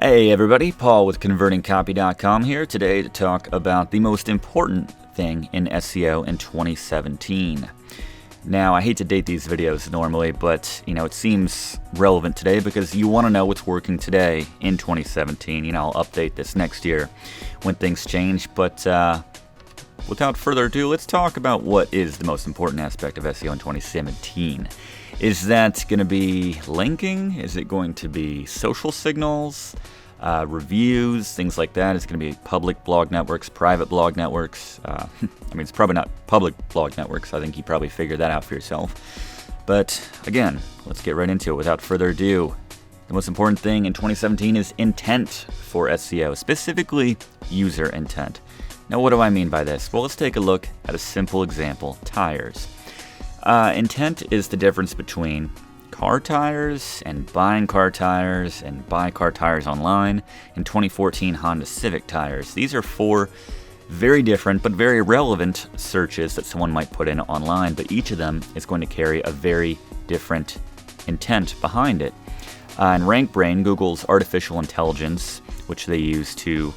Hey everybody, Paul with ConvertingCopy.com here today to talk about the most important thing in SEO in 2017. Now, I hate to date these videos normally, but it seems relevant today because you want to know what's working today in 2017. I'll update this next year when things change, but without further ado, let's talk about what is the most important aspect of SEO in 2017. Is that going to be linking? Is it going to be social signals, reviews, things like that? Is it going to be public blog networks, private blog networks? It's probably not public blog networks. I think you probably figured that out for yourself. But again, let's get right into it without further ado. The most important thing in 2017 is intent for SEO, specifically user intent. Now, what do I mean by this? Well, let's take a look at a simple example, tires. Intent is the difference between car tires and buying car tires and buy car tires online and 2014 Honda Civic tires. These are four very different but very relevant searches that someone might put in online, but each of them is going to carry a very different intent behind it. And RankBrain, Google's artificial intelligence, which they use to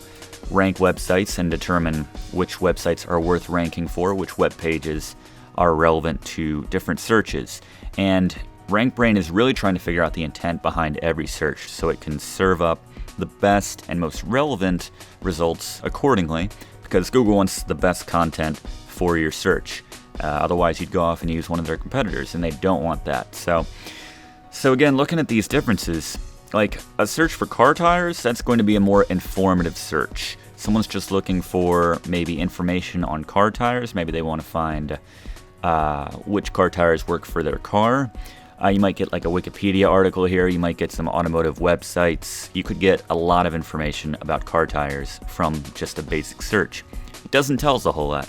rank websites and determine which websites are worth ranking for, which web pages are relevant to different searches. And RankBrain is really trying to figure out the intent behind every search so it can serve up the best and most relevant results accordingly, because Google wants the best content for your search. Otherwise, you'd go off and use one of their competitors, and they don't want that. So again, looking at these differences, like a search for car tires, that's going to be a more informative search. Someone's just looking for maybe information on car tires. Maybe they want to find which car tires work for their car. You might get like a Wikipedia article here. You might get some automotive websites. You could get a lot of information about car tires from just a basic search. It doesn't tell us a whole lot.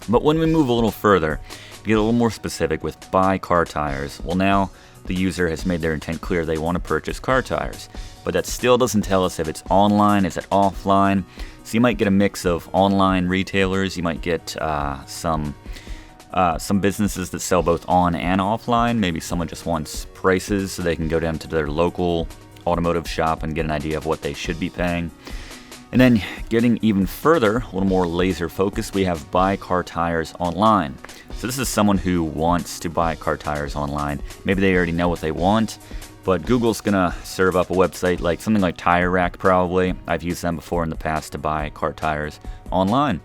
But when we move a little further, get a little more specific with buy car tires, well, now the user has made their intent clear. They want to purchase car tires. But that still doesn't tell us if it's online, is it offline. So you might get a mix of online retailers. You might get some businesses that sell both on and offline. Maybe someone just wants prices so they can go down to their local automotive shop and get an idea of what they should be paying. And then getting even further, a little more laser focused, we have buy car tires online. So this is someone who wants to buy car tires online. Maybe they already know what they want, but Google's gonna serve up a website like something like Tire Rack probably. I've used them before in the past to buy car tires online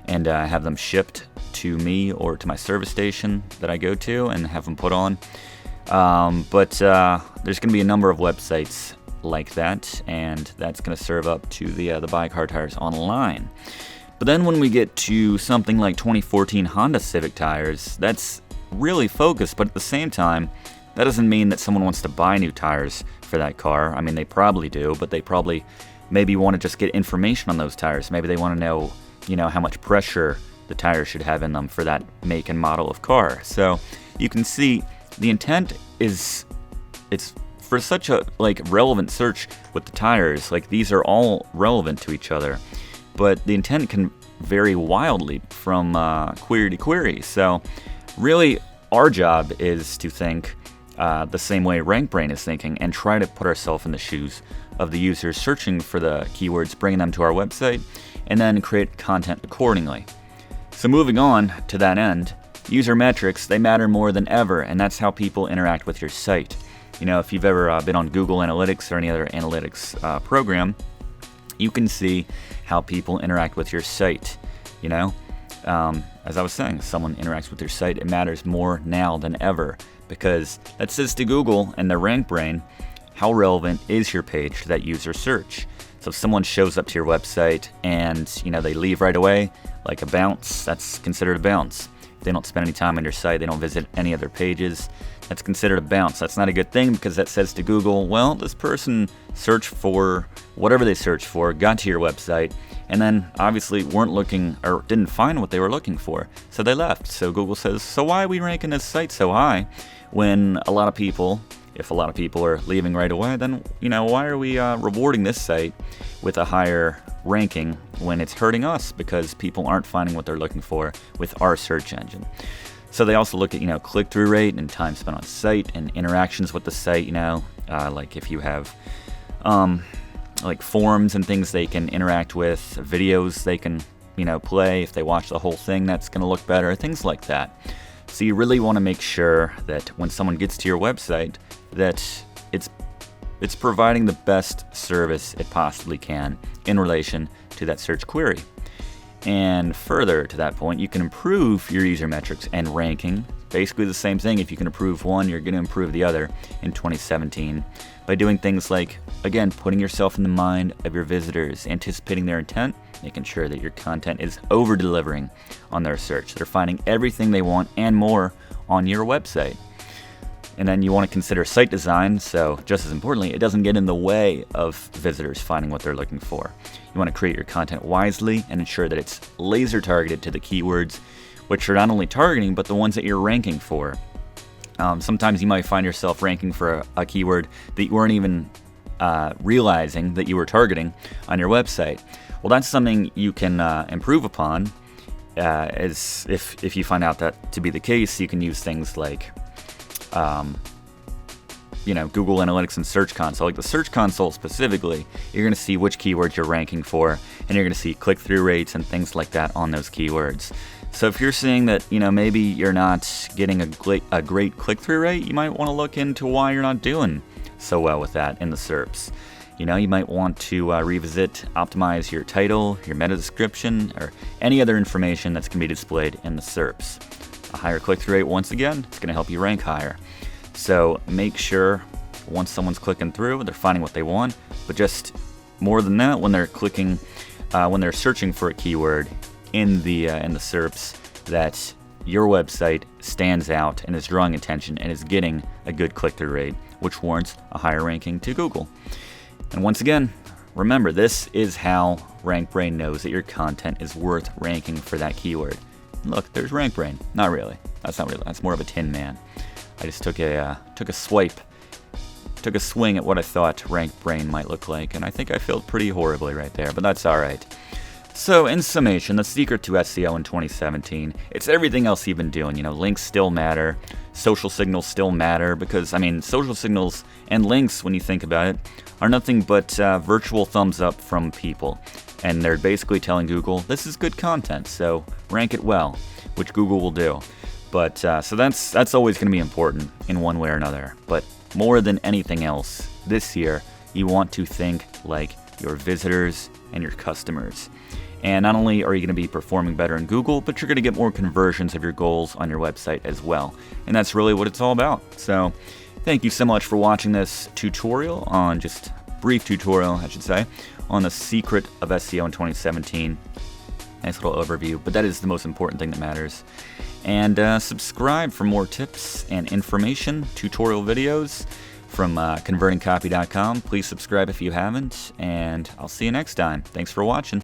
and have them shipped to me or to my service station that I go to and have them put on. But there's going to be a number of websites like that, and that's going to serve up to the buy car tires online. But then when we get to something like 2014 Honda Civic tires, that's really focused, but at the same time, that doesn't mean that someone wants to buy new tires for that car. I mean, they probably do, but they probably maybe want to just get information on those tires. Maybe they want to know, how much pressure the tires should have in them for that make and model of car. So you can see the intent is, it's for such a relevant search with the tires. Like, these are all relevant to each other, but the intent can vary wildly from query to query. So really our job is to think the same way RankBrain is thinking and try to put ourselves in the shoes of the users searching for the keywords, bringing them to our website, and then create content accordingly. So moving on to that end, user metrics, they matter more than ever, and that's how people interact with your site. If you've ever been on Google Analytics or any other analytics program, you can see how people interact with your site. As I was saying, someone interacts with your site, it matters more now than ever, because that says to Google and their RankBrain, how relevant is your page to that user search? So if someone shows up to your website and they leave right away, like a bounce, that's considered a bounce. If they don't spend any time on your site, they don't visit any other pages, that's considered a bounce. That's not a good thing, because that says to Google, well, this person searched for whatever they searched for, got to your website, and then obviously weren't looking or didn't find what they were looking for, so they left. So Google says, so why are we ranking this site so high when if a lot of people are leaving right away, then why are we rewarding this site with a higher ranking when it's hurting us because people aren't finding what they're looking for with our search engine? So they also look at click-through rate and time spent on site and interactions with the site. Like if you have like forums and things they can interact with, videos they can, play. If they watch the whole thing, that's going to look better, things like that. So you really want to make sure that when someone gets to your website, that it's providing the best service it possibly can in relation to that search query. And further to that point, you can improve your user metrics and ranking. Basically the same thing. If you can improve one, you're going to improve the other in 2017 by doing things like, again, putting yourself in the mind of your visitors, anticipating their intent, making sure that your content is over-delivering on their search. They're finding everything they want and more on your website. And then you want to consider site design, so just as importantly, it doesn't get in the way of visitors finding what they're looking for. You want to create your content wisely and ensure that it's laser targeted to the keywords, which you're not only targeting, but the ones that you're ranking for. Sometimes you might find yourself ranking for a keyword that you weren't even realizing that you were targeting on your website. Well, that's something you can improve upon. As if you find out that to be the case, you can use things like Google Analytics and Search Console. Like the Search Console specifically, you're going to see which keywords you're ranking for, and you're going to see click-through rates and things like that on those keywords. So if you're seeing that, maybe you're not getting a great click-through rate, you might want to look into why you're not doing so well with that in the SERPs. You might want to revisit, optimize your title, your meta description, or any other information that's going to be displayed in the SERPs. A higher click-through rate, once again, it's going to help you rank higher. So make sure once someone's clicking through, they're finding what they want, but just more than that, when they're clicking, when they're searching for a keyword in the SERPs, that your website stands out and is drawing attention and is getting a good click-through rate, which warrants a higher ranking to Google. And once again, remember, this is how RankBrain knows that your content is worth ranking for that keyword. Look, there's RankBrain. Not really. That's not really. That's more of a Tin Man. I just took a swing at what I thought RankBrain might look like, and I think I failed pretty horribly right there, but that's all right. So, in summation, the secret to SEO in 2017, it's everything else you've been doing. Links still matter, social signals still matter, because, social signals and links, when you think about it, are nothing but virtual thumbs up from people. And they're basically telling Google, this is good content, so rank it well, which Google will do. But, so that's always going to be important in one way or another. But more than anything else, this year, you want to think like your visitors and your customers. And not only are you going to be performing better in Google, but you're going to get more conversions of your goals on your website as well. And that's really what it's all about. So thank you so much for watching this tutorial on just brief tutorial, I should say, on the secret of SEO in 2017. Nice little overview, but that is the most important thing that matters. And subscribe for more tips and information, tutorial videos from convertingcopy.com. Please subscribe if you haven't, and I'll see you next time. Thanks for watching.